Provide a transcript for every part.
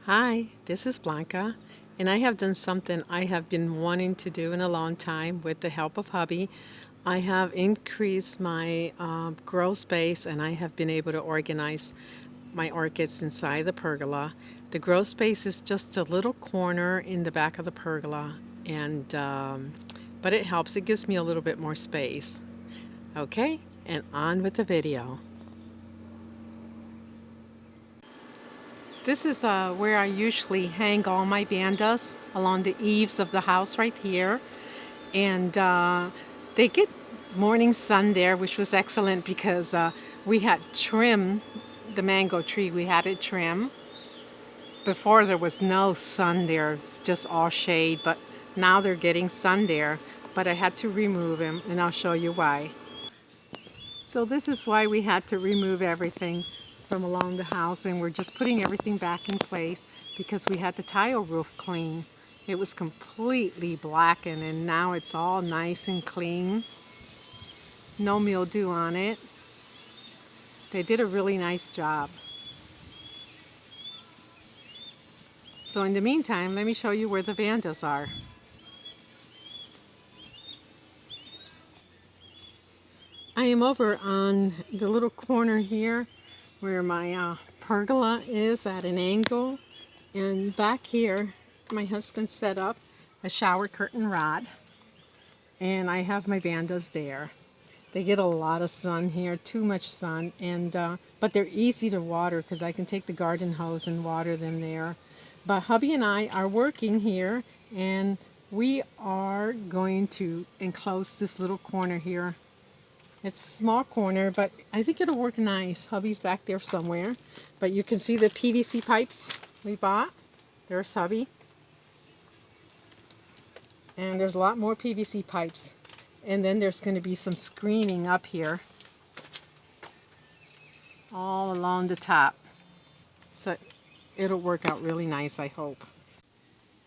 Hi, this is Blanca, and I have done something I have been wanting to do in a long time with the help of hubby. I have increased my grow space and I have been able to organize my orchids inside the pergola. The grow space is just a little corner in the back of the pergola, and but it helps. It gives me a little bit more space. Okay, and on with the video. This is where I usually hang all my vandas along the eaves of the house right here. And they get morning sun there, which was excellent because we had trim the mango tree. We had it trim. Before there was no sun there, it was just all shade, but now they're getting sun there. But I had to remove them, and I'll show you why. So this is why we had to remove everything from along the house, and we're just putting everything back in place because we had the tile roof clean. It was completely blackened and now it's all nice and clean. No mildew on it. They did a really nice job. So in the meantime, let me show you where the vandas are. I am over on the little corner here where my pergola is at an angle, and back here my husband set up a shower curtain rod, and I have my vandas there. They get a lot of sun here, too much sun, and but they're easy to water because I can take the garden hose and water them there. But hubby and I are working here, and we are going to enclose this little corner here. It's a small corner, but I think it'll work nice. Hubby's back there somewhere. But you can see the PVC pipes we bought. There's hubby. And there's a lot more PVC pipes. And then there's going to be some screening up here all along the top. So it'll work out really nice, I hope.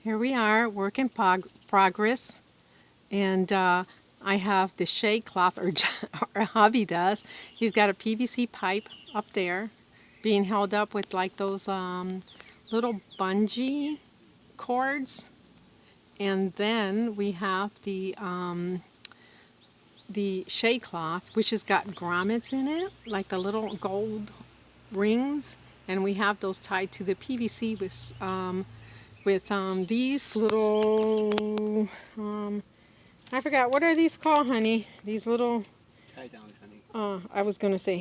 Here we are, work in progress. And I have the shade cloth, or hubby does. He's got a PVC pipe up there being held up with like those little bungee cords. And then we have the shade cloth, which has got grommets in it, like the little gold rings, and we have those tied to the PVC with these little I forgot, what are these called, honey? These little Tie downs, honey. I was gonna say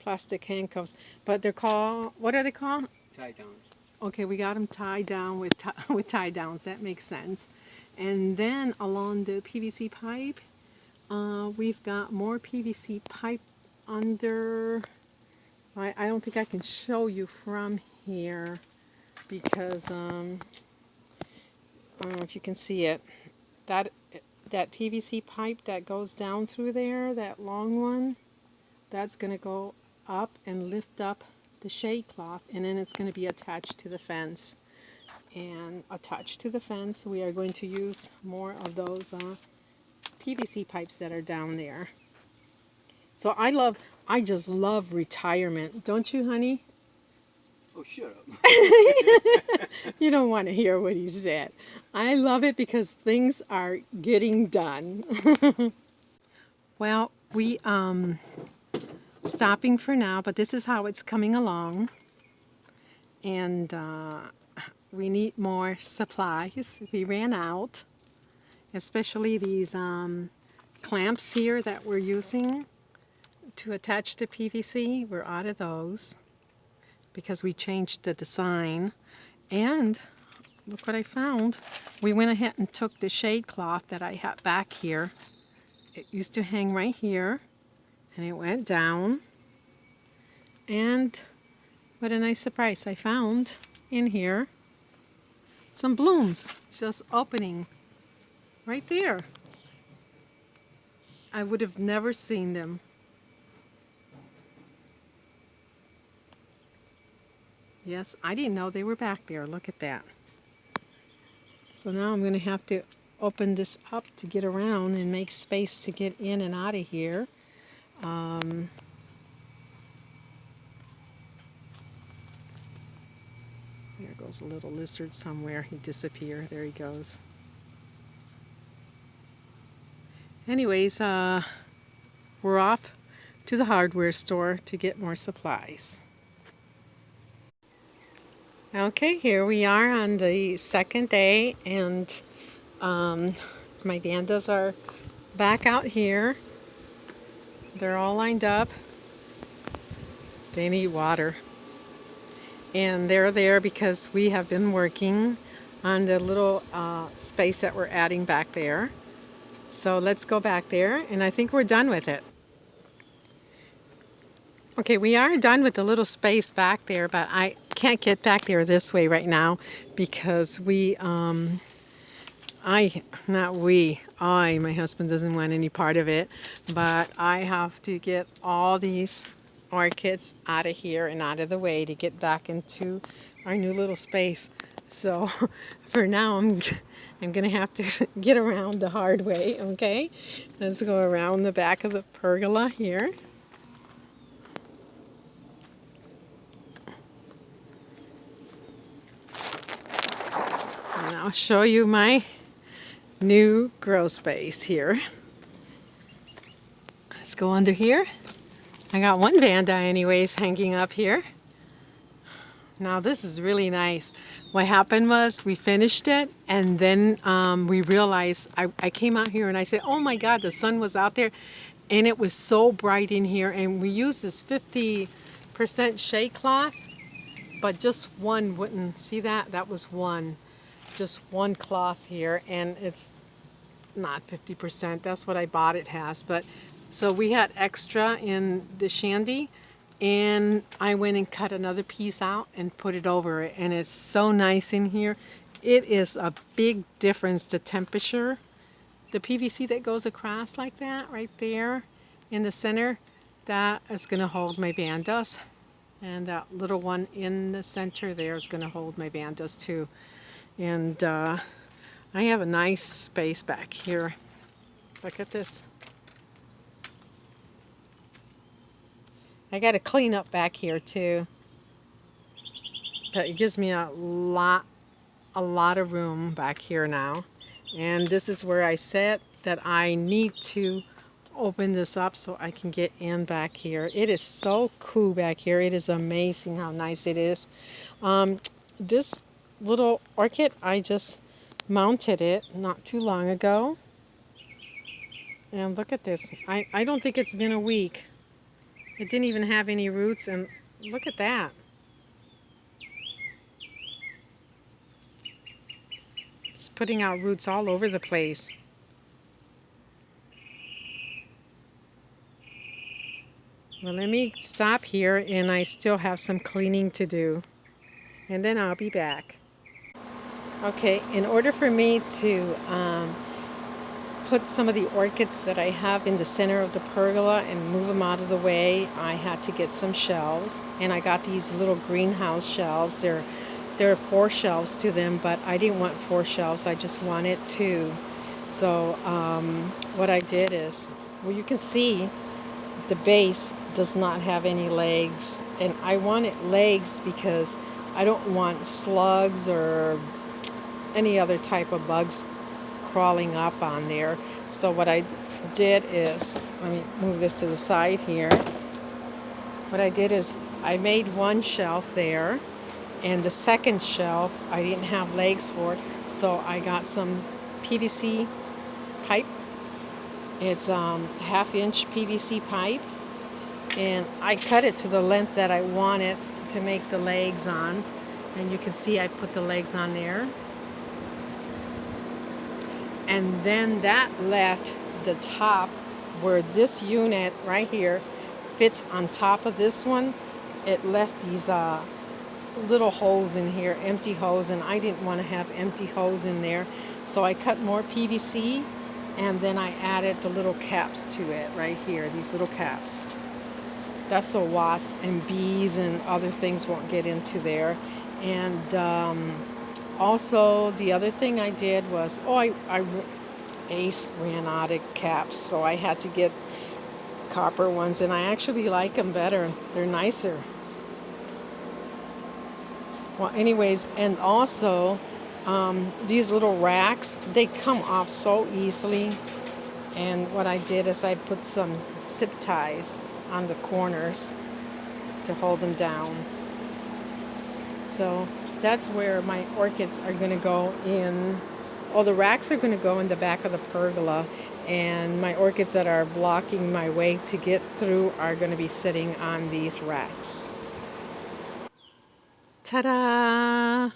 plastic handcuffs, but they're called, what are they called? Tie downs. Okay, we got them tied down with with tie downs. That makes sense. And then along the PVC pipe, we've got more PVC pipe under. I don't think I can show you from here because I don't know if you can see it. That that PVC pipe that goes down through there, that long one, that's going to go up and lift up the shade cloth, and then it's going to be attached to the fence. And attached to the fence, we are going to use more of those PVC pipes that are down there. So I just love retirement. Don't you, honey? Oh, shut up. You don't want to hear what he said. I love it because things are getting done. Well, we stopping for now, but this is how it's coming along. And we need more supplies. We ran out, especially these clamps here that we're using to attach to PVC. We're out of those because we changed the design. And look what I found. We went ahead and took the shade cloth that I had back here. It used to hang right here, and it went down. And what a nice surprise. I found in here some blooms just opening right there. I would have never seen them. Yes, I didn't know they were back there. Look at that. So now I'm going to have to open this up to get around and make space to get in and out of here. There goes a little lizard somewhere. He disappeared. There he goes. Anyways, we're off to the hardware store to get more supplies. Okay, here we are on the second day, and my Vandas are back out here. They're all lined up. They need water. And they're there because we have been working on the little space that we're adding back there. So let's go back there, and I think we're done with it. Okay, we are done with the little space back there, but I can't get back there this way right now because my husband doesn't want any part of it, but I have to get all these orchids out of here and out of the way to get back into our new little space. So for now, I'm gonna have to get around the hard way, okay? Let's go around the back of the pergola here. And I'll show you my new grow space here. Let's go under here. I got one Vanda anyways hanging up here. Now this is really nice. What happened was we finished it, and then we realized, I came out here and I said, oh my God, the sun was out there and it was so bright in here, and we used this 50% shade cloth, but just one wouldn't, see that? That was one. Just one cloth here, and it's not 50%. That's what I bought it has. But so we had extra in the shandy, and I went and cut another piece out and put it over it, and it's so nice in here. It is a big difference, the temperature. The PVC that goes across like that right there in the center, that is going to hold my Vandas, and that little one in the center there is going to hold my Vandas too. And I have a nice space back here. Look at this. I got to clean up back here too. But it gives me a lot of room back here now. And this is where I said that I need to open this up so I can get in back here. It is so cool back here. It is amazing how nice it is. This little orchid, I just mounted it not too long ago, and look at this. I don't think it's been a week. It didn't even have any roots, and look at that. It's putting out roots all over the place. Well, let me stop here, and I still have some cleaning to do, and then I'll be back. Okay, in order for me to put some of the orchids that I have in the center of the pergola and move them out of the way, I had to get some shelves, and I got these little greenhouse shelves. There are 4 shelves to them, but I didn't want 4 shelves, I just wanted 2. So what I did is, well, you can see the base does not have any legs, and I wanted legs because I don't want slugs or any other type of bugs crawling up on there. So what I did is, let me move this to the side here. What I did is I made one shelf there, and the second shelf I didn't have legs for it, so I got some PVC pipe. It's 1/2-inch PVC pipe, and I cut it to the length that I wanted to make the legs on, and you can see I put the legs on there. And then that left the top where this unit right here fits on top of this one. It left these little holes in here, empty holes, and I didn't want to have empty holes in there. So I cut more PVC, and then I added the little caps to it right here, these little caps. That's so wasps and bees and other things won't get into there. And also, the other thing I did was, Ace ran out of caps, so I had to get copper ones, and I actually like them better. They're nicer. Well, anyways, and also these little racks, they come off so easily. And what I did is I put some zip ties on the corners to hold them down. So that's where my orchids are going to go in. Oh, the racks are going to go in the back of the pergola. And my orchids that are blocking my way to get through are going to be sitting on these racks. Ta-da!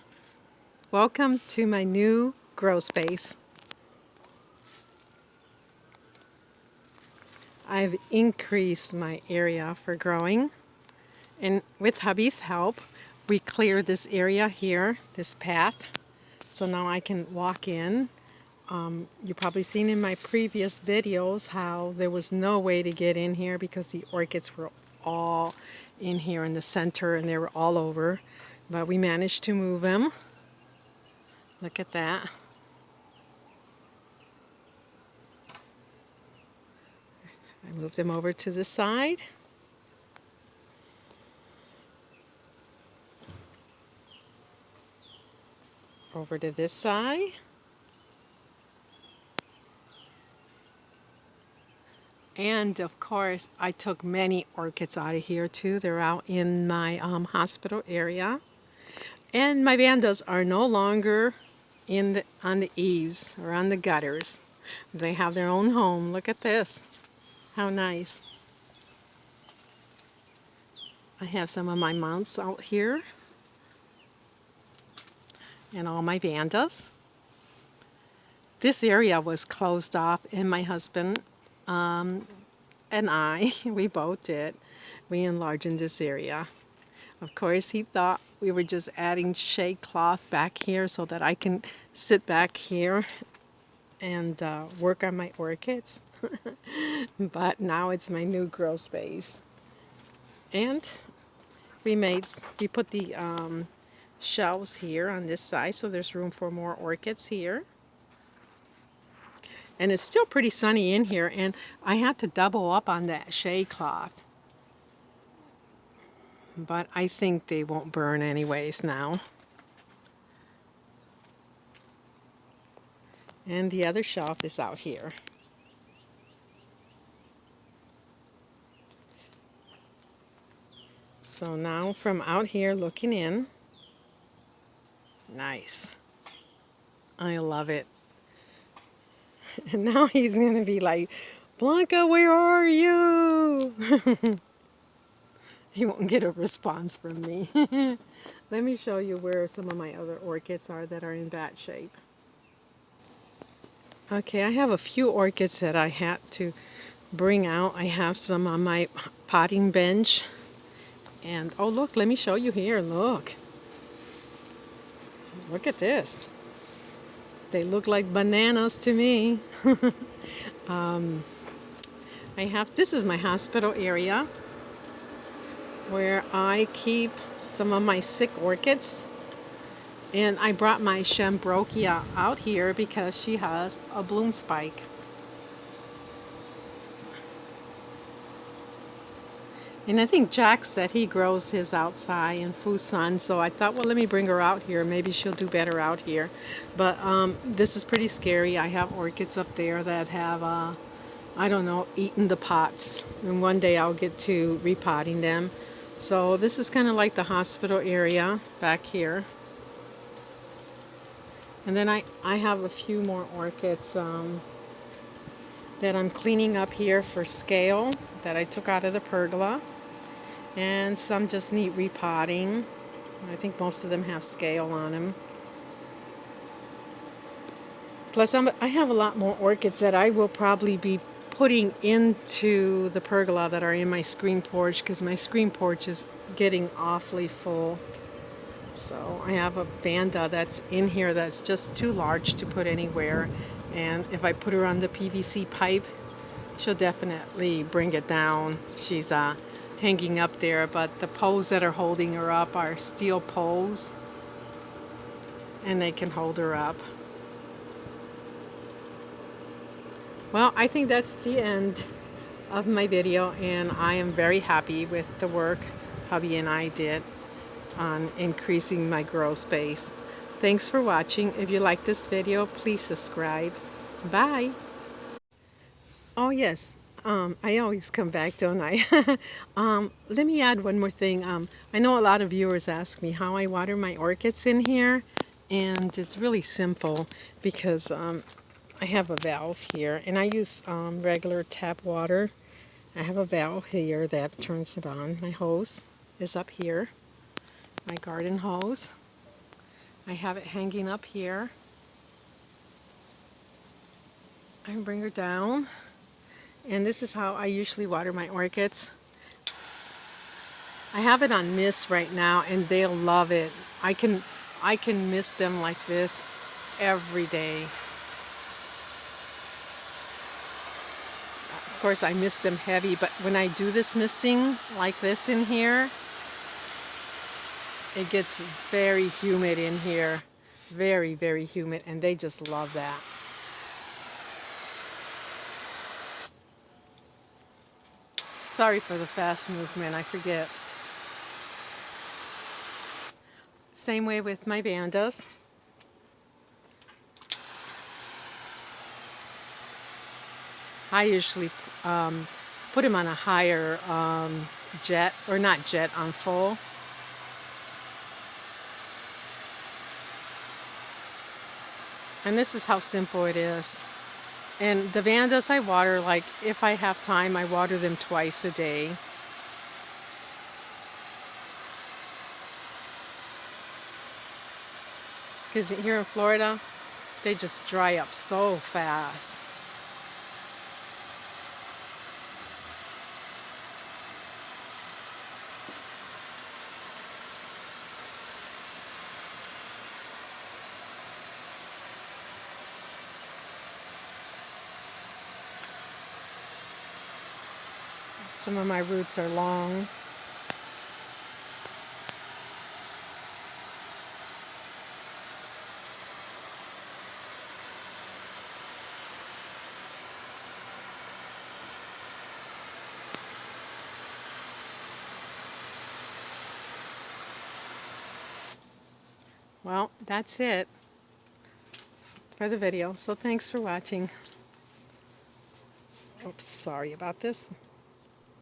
Welcome to my new grow space. I've increased my area for growing, and with hubby's help we cleared this area here, this path, so now I can walk in. You've probably seen in my previous videos how there was no way to get in here because the orchids were all in here in the center and they were all over, but we managed to move them. Look at that. I moved them over to the side. Over to this side. And of course, I took many orchids out of here too. They're out in my hospital area. And my vandas are no longer on the eaves or on the gutters. They have their own home. Look at this. How nice. I have some of my mounts out here. And all my vandas. This area was closed off, and my husband and I, we both did. We enlarged in this area. Of course, he thought we were just adding shade cloth back here so that I can sit back here and work on my orchids. But now it's my new grow space. And we put the shelves here on this side, so there's room for more orchids here. And it's still pretty sunny in here, and I had to double up on that shade cloth. But I think they won't burn anyways now. And the other shelf is out here. So now from out here looking in, nice. I love it. And now he's going to be like, Blanca, where are you? He won't get a response from me. Let me show you where some of my other orchids are that are in bad shape. Okay, I have a few orchids that I had to bring out. I have some on my potting bench. And oh look, let me show you here, look. Look at this. They look like bananas to me. This is my hospital area where I keep some of my sick orchids. And I brought my Shambrokia out here because she has a bloom spike. And I think Jack said he grows his outside in Fusan, so I thought, well, let me bring her out here. Maybe she'll do better out here. But this is pretty scary. I have orchids up there that have, I don't know, eaten the pots. And one day I'll get to repotting them. So this is kind of like the hospital area back here. And then I have a few more orchids that I'm cleaning up here for scale that I took out of the pergola. And some just need repotting. I think most of them have scale on them. Plus, I have a lot more orchids that I will probably be putting into the pergola that are in my screen porch, because my screen porch is getting awfully full. So I have a vanda that's in here that's just too large to put anywhere. And if I put her on the PVC pipe, she'll definitely bring it down. She's hanging up there, but the poles that are holding her up are steel poles, and they can hold her up. Well, I think that's the end of my video, and I am very happy with the work hubby and I did. on increasing my grow space. Thanks for watching. If you like this video, please subscribe. Bye. Oh yes, I always come back, don't I? Let me add one more thing. I know a lot of viewers ask me how I water my orchids in here, and it's really simple because I have a valve here, and I use regular tap water. I have a valve here that turns it on. My hose is up here, my garden hose. I have it hanging up here. I bring her down, and this is how I usually water my orchids. I have it on mist right now, and they'll love it. I can mist them like this every day. Of course, I mist them heavy, but when I do this misting like this in here, it gets very humid in here. Very, very humid, and they just love that. Sorry for the fast movement, I forget. Same way with my vandas. I usually put them on a higher jet, or not jet, on full. And this is how simple it is. And the vandas I water, like if I have time, I water them twice a day. Because here in Florida, they just dry up so fast. Some of my roots are long. Well, that's it for the video. So thanks for watching. Oops, sorry about this.